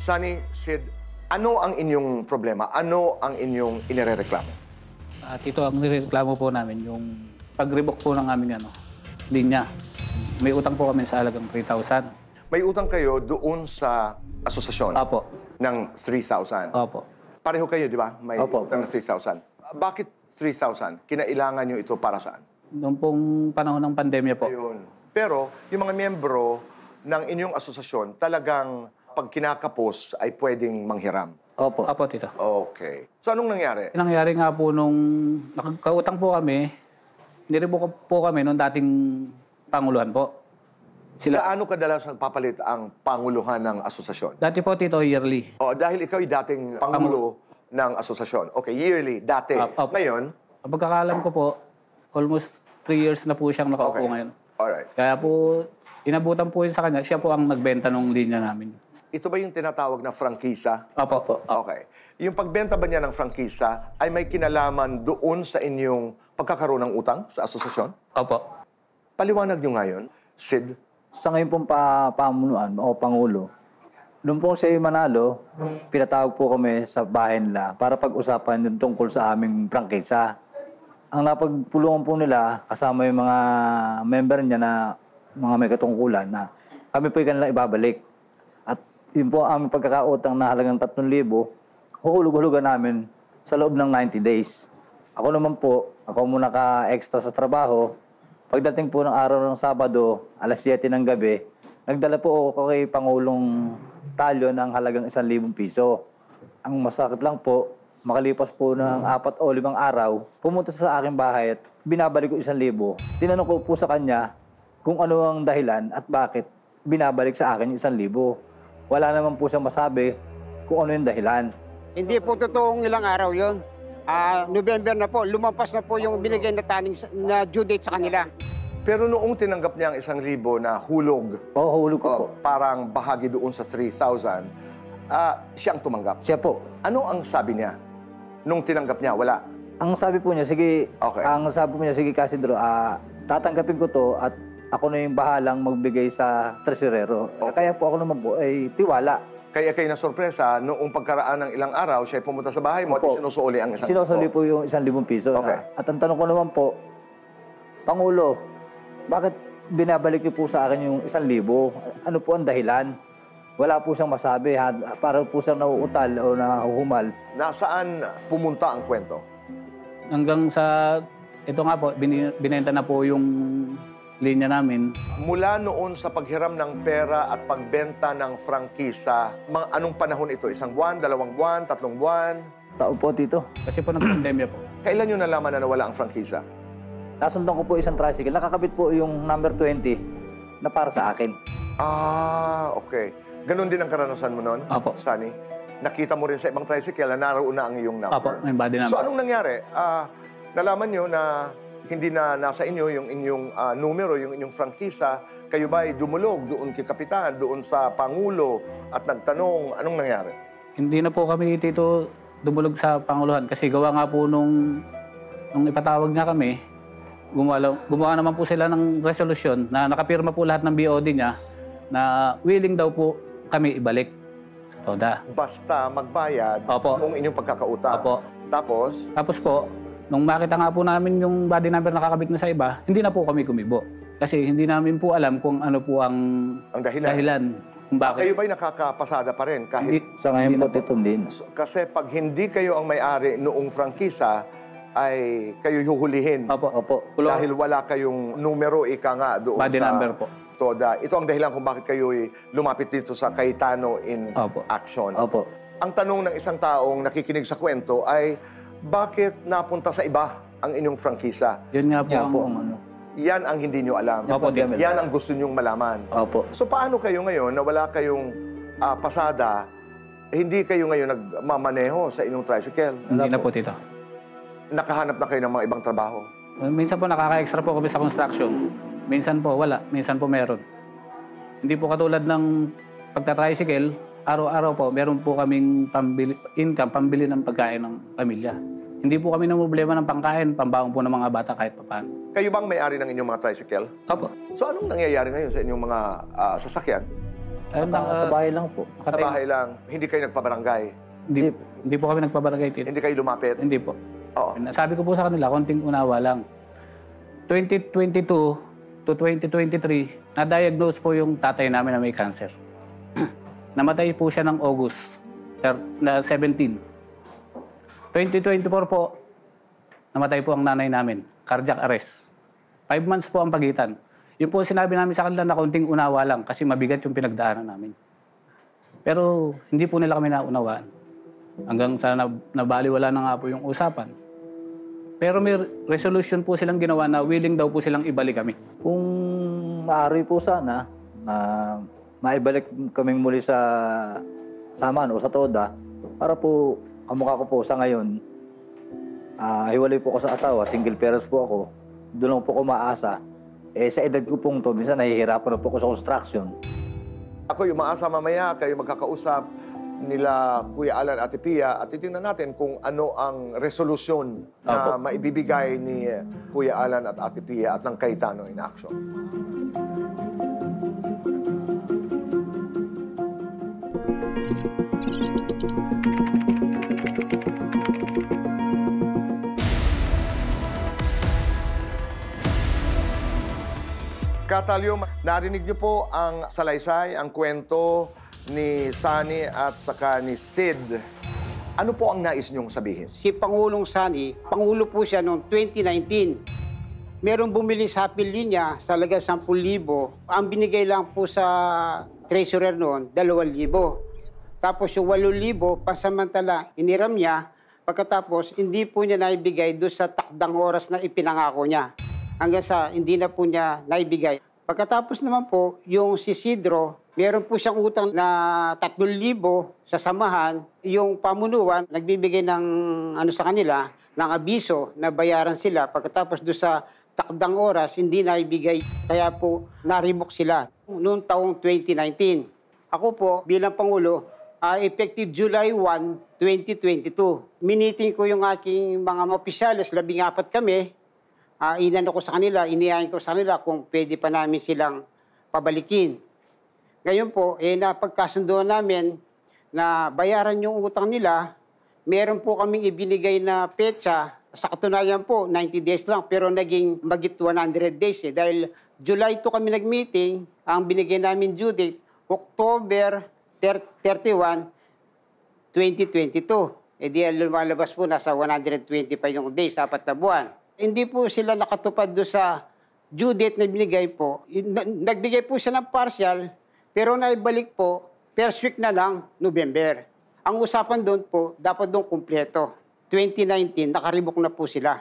Sunny, Sid, ano ang inyong problema? Ano ang inyong inirereklamo? Tito, ang nireklamo po namin, yung pag-revoke po ng aming linya. May utang po kami sa halagang 3,000. May utang kayo doon sa asosasyon Opo. ng 3,000. Opo. Pareho kayo, di ba? May Opo. utang na 3,000. Bakit 3,000? Kinailangan nyo ito para saan? Noong pong panahon ng pandemya po. Ayun. Pero yung mga miyembro ng inyong asosasyon, talagang pag kinakapos ay pwedeng manghiram. Opo. Opo, Tito. Okay. So anong nangyari? Nangyari nga po nung nakakautang po kami, nirevoke po kami nung dating Panguluhan po. Gaano kadalas papalit ang panguluhan ng asosasyon? Dati po, Tito, yearly. O, dahil ikaw ay dating pangulo ng asosasyon. Okay, yearly, dati. Opo. Ngayon? Ang pagkakalam ko po, almost 3 years na po siyang nakaupo Okay. ngayon. Alright. Kaya po, inabutan po yun sa kanya. Siya po ang nagbenta ng linya namin. Ito ba yung tinatawag na frangkisa? Opo. Okay. Yung pagbenta ba niya ng frangkisa ay may kinalaman doon sa inyong pagkakaroon ng utang sa asosasyon? Opo. Paliwanag nyo ngayon, Sid. Sa ngayon pong pamunuan o Pangulo, nung pong siya manalo, pinatawag po kami sa bahay nila para pag-usapan yung tungkol sa aming prangkisa. Ang napagpulungan po nila, kasama yung mga member niya na mga may katungkulan na kami po yung kanila ibabalik. At yun po ang aming pagkakautang na halagang 3,000, huhulog-hulugan namin sa loob ng 90 days. Ako naman po, ako muna ka-extra sa trabaho. Pagdating po ng araw ng Sabado, alas 7 ng gabi, nagdala po ako kay Pangulong Talyo ng halagang 1,000 piso. Ang masakit lang po, makalipas po ng 4 o 5 araw, pumunta sa aking bahay at binabalik ko 1,000. Tinanong ko po sa kanya kung ano ang dahilan at bakit binabalik sa akin yung 1,000. Wala naman po siyang masabi kung ano yung dahilan. Hindi po totoong ilang araw yon. November na po, lumampas na po yung binigay na na due date sa kanila. Pero noong tinanggap niya ang 1,000 na hulog, Hulog ko po. parang bahagi doon sa 3,000, siya ang tumanggap. Siya po. Ano ang sabi niya? Nung tinanggap niya, wala. Ang sabi po niya, sige, Okay. ang sabi po niya, sige Casidro, tatanggapin ko to at ako na yung bahalang magbigay sa tresurero. Okay. Kaya po ako naman po ay tiwala. Kaya kayo na sorpresa, noong pagkaraan ng ilang araw, siya ay pumunta sa bahay mo at Opo. sinusuli ang 1,000. Sinusuli po yung 1,000 piso. Okay. At ang tanong ko naman po, Pangulo, bakit binabalik niyo po sa akin yung 1,000? Ano po ang dahilan? Wala po siyang masabi. Para po siyang nauutal o nahuhumal. Nasaan pumunta ang kwento? Hanggang sa, ito nga po, binenta na po yung linya namin. Mula noon sa paghiram ng pera at pagbenta ng frangkisa, anong panahon ito? 1 buwan, 2 buwan, 3 buwan? Tao po, Tito. Kasi po nag-pandemya po. Kailan nyo nalaman na nawala ang frangkisa? Nasundan ko po isang tricycle. Nakakabit po yung number 20 na para sa akin. Okay. Ganon din ang karanasan mo noon, Opo. Sunny? Nakita mo rin sa ibang tricycle na naroon na ang iyong number. Opo, may body number. So anong nangyari? Nalaman nyo na hindi na nasa inyo yung inyong numero, yung inyong frangkisa. Kayo ba ay dumulog doon kay Kapitan, doon sa Pangulo at nagtanong, anong nangyari? Hindi na po kami, Tito, dumulog sa Panguluhan. Kasi gawa nga po nung ipatawag niya kami, gumawa naman po sila ng resolusyon na nakapirma po lahat ng BOD niya na willing daw po kami ibalik sa TODA. Basta magbayad Opo. noong inyong pagkakautang. Opo. Tapos po, nung makita nga po namin yung body number nakakabit na sa iba, hindi na po kami kumibo. Kasi hindi namin po alam kung ano po ang dahilan kung bakit. Kayo ba'y nakakapasada pa rin? Kahit, Sa ngayon po, Tito, din. kasi pag hindi kayo ang may-ari noong frangkisa, ay kayo huhulihin. Opo. Opo. Dahil wala kayong numero, ika nga, doon Body sa number po. TODA. Ito ang dahilan kung bakit kayo lumapit dito sa Cayetano in Opo. Action. Opo. Ang tanong ng isang taong nakikinig sa kwento ay, bakit napunta sa iba ang inyong frangkisa? Yun nga po Yan ang... po ang ano. Yan ang hindi nyo alam. Opo, Tito. Yan ang gusto nyong malaman. Opo. So paano kayo ngayon na wala kayong pasada, hindi kayo ngayon nagmamaneho sa inyong tricycle? Hindi na po, Tito. Nakahanap na kayo ng mga ibang trabaho? Minsan po nakaka-extra po kami sa construction. Minsan po wala, minsan po meron. Hindi po katulad ng pagta-tricycle, araw-araw po meron po kaming pambili ng pagkain ng pamilya. Hindi po kami ng problema ng pangkain, pambaon po ng mga bata kahit papaano. Kayo bang may-ari ng inyong mga tricycle? Opo. So anong nangyayari ngayon sa inyong mga sasakyan? Sa bahay lang po. Sa bahay lang. Hindi kayo nagpabarangay. Hindi po kami nagpabarangay, Tito. Hindi kayo lumapit. Hindi po. Oo. Sabi ko po sa kanila, konting unawa lang. 2022 to 2023, na-diagnose po yung tatay namin na may cancer. Namatay po siya ng August 17. 2024 po, namatay po ang nanay namin. Cardiac arrest. 5 months po ang pagitan. Yun po sinabi namin sa kanila na konting unawa lang kasi mabigat yung pinagdaanan namin. Pero hindi po nila kami naunawaan. Hanggang sa nabaliwala na nga po yung usapan. Pero may resolution po silang ginawa na willing daw po silang ibalik kami. Kung maaari po sana, maibalik kaming muli sa Saman o sa Toda, para po, kamukha ko po sa ngayon, hiwalay po ako sa asawa, single parents po ako, doon lang po ako maasa. Sa edad ko pong to, minsan nahihirapan na po ako sa construction. Ako yung maasa mamaya, kayo magkakausap nila Kuya Alan at Ate Pia at titingnan natin kung ano ang resolusyon na maibibigay ni Kuya Alan at Ate Pia at ng Cayetano in Action. Katalyo, narinig niyo po ang salaysay, ang kwento ni Sunny at saka ni Sid. Ano po ang nais niyong sabihin? Si Pangulong Sunny, Pangulo po siya noong 2019. Merong bumili sa pili niya sa laga 10,000. Ang binigay lang po sa treasurer noon, 2,000. Tapos yung 8,000, pasamantala, iniram niya. Pagkatapos, hindi po niya naibigay doon sa takdang oras na ipinangako niya. Hanggang sa hindi na po niya naibigay. Pagkatapos naman po, yung si Isidro, meron po siyang utang na 3,000 sa samahan. Yung pamunuan, nagbibigay ng sa kanila, ng abiso na bayaran sila. Pagkatapos doon sa takdang oras, hindi naibigay. Kaya po, naribok sila noong taong 2019. Ako po, bilang Pangulo, effective July 1, 2022. Miniting ko yung aking mga opisyales, 14 kami. Inano ko sa kanila, inihain ko sa kanila kung pwede pa namin silang pabalikin. Ngayon po, napagkasunduan namin na bayaran yung utang nila. Meron po kaming ibinigay na petsa. Sa katunayan po, 90 days lang, pero naging magit 100 days dahil July 2 kami nag-meeting, ang binigay namin due date, October 31, 2022. Di lumalabas po, nasa 120 pa yung days, 4 na buwan. Hindi po sila nakatupad doon sa due date na binigay po. Nagbigay po siya ng partial, pero naibalik po, first week na lang, November. Ang usapan doon po, dapat doon kumpleto. 2019, nakaribok na po sila.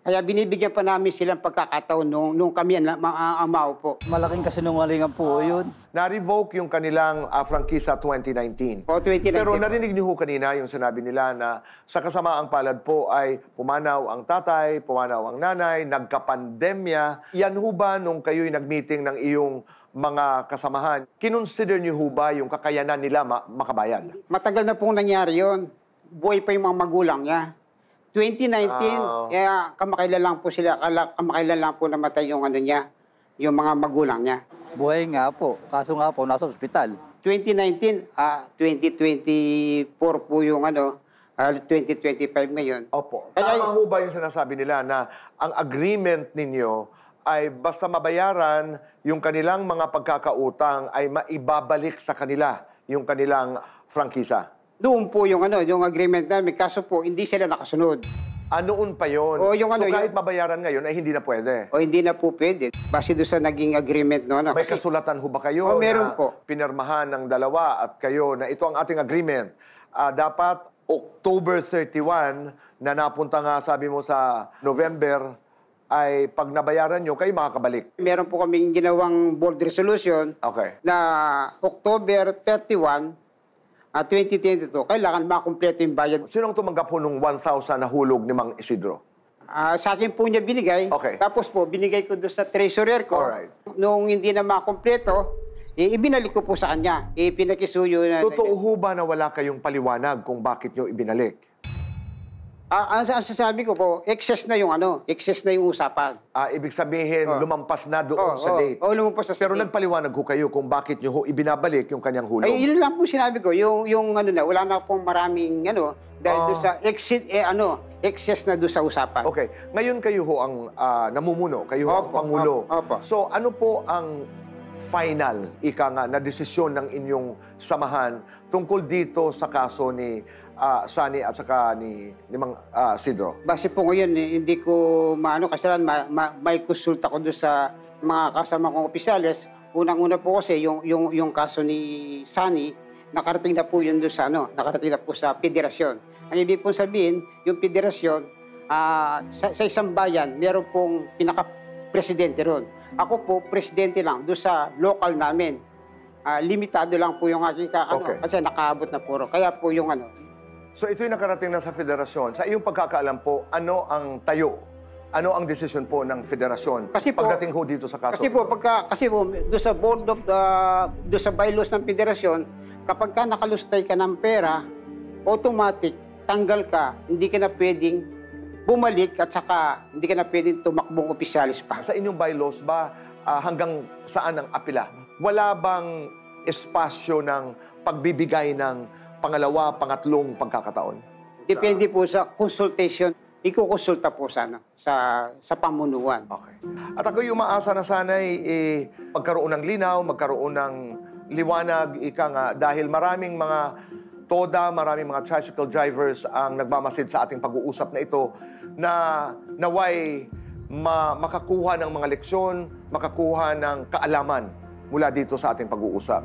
Kaya binibigyan pa namin silang pagkakataon nung kami ang maupo. Malaking kasinungalingan po yun. Na-revoke yung kanilang prangkisa 2019. O, 2019 Pero po. narinig niyo ho kanina yung sinabi nila na sa kasamaang palad po ay pumanaw ang tatay, pumanaw ang nanay, nagkapandemya. Yan ho ba nung kayo'y nag-meeting ng iyong mga kasamahan, kinonsider niyo ho ba yung kakayanan nila makabayad? Matagal na pong nangyari yon. Buhay pa yung mga magulang niya. 2019, kamakailan lang po sila, kamakailan lang po namatay yung niya, yung mga magulang niya. Buhay nga po. Kaso nga po, nasa ospital. 2019, 2024 po yung 2025 ngayon. Opo. Kaya- Tama ho ba yung sinasabi nila na ang agreement ninyo ay basta mabayaran yung kanilang mga pagkakautang ay maibabalik sa kanila yung kanilang prangkisa? Doon po yung yung agreement namin. Kaso po, hindi sila nakasunod. Noon pa yon. O, yung so kahit yung- mabayaran ngayon ay hindi na pwede. O hindi na po pwede. Base doon sa naging agreement noon. May kasulatan ho ba kayo meron na po. pinirmahan ng dalawa at kayo na ito ang ating agreement? Dapat October 31 na napunta nga sabi mo sa November ay pag nabayaran nyo, kayo makakabalik. Meron po kaming ginawang board resolution Okay. na October 31, 2022, kailangan makumpleto yung bayad. Sinong tumanggap ho nung 1,000 na hulog ni Mang Isidro? Sa akin po niya binigay. Okay. Tapos po, binigay ko doon sa treasurer ko. Alright. Nung hindi na makumpleto, ibinalik ko po sa kanya. Pinakisuyo na. Totoo ho ba na wala kayong paliwanag kung bakit nyo ibinalik? Ang sasabi ko po, excess na yung usapan. Ibig sabihin, lumampas na doon sa date. Lumampas na sa Pero date. nagpaliwanag ko kayo kung bakit nyo ho ibinabalik yung kanyang hulog. Ay, yun lang po sinabi ko, yung wala na pong maraming dahil doon sa excess na doon sa usapan. Okay. Ngayon kayo ho ang namumuno, kayo ho ang Pangulo. Opo. So ano po ang final, na desisyon ng inyong samahan tungkol dito sa kaso ni Sunny at saka ni Mang Isidro? Base po ngayon, hindi ko kasi may konsulta ko doon sa mga kasama kong opisyales. Unang-una po kasi yung kaso ni Sunny, nakarating na po yun doon sa nakarating na po sa federasyon. Ang ibig pong sabihin, yung federasyon, sa isang bayan, meron pong pinaka-presidente ron. Ako po, presidente lang doon sa local namin. Limitado lang po yung aking kasi nakaabot na puro. Kaya po yung So ito'y nakarating na sa federasyon. Sa iyong pagkakaalam po, ano ang tayo? Ano ang desisyon po ng federasyon Kasi po, pagdating ho dito sa kaso? Kasi po, doon sa board of doon sa bylaws ng federasyon, kapag ka nakalustay ka ng pera, automatic, tanggal ka, hindi ka na pwedeng bumalik at saka hindi ka na pwedeng tumakbong opisyalis pa. Sa inyong bylaws ba, hanggang saan ang apela? Wala bang espasyo ng pagbibigay ng pangalawa, pangatlong pagkakataon? Depende po sa consultation. Ikukonsulta po sa pamunuan. Okay. At ako'y umaasa na sana'y magkaroon ng linaw, magkaroon ng liwanag, dahil maraming mga toda, maraming mga tricycle drivers ang nagmamasid sa ating pag-uusap na ito na naway makakuha ng mga leksyon, makakuha ng kaalaman mula dito sa ating pag-uusap.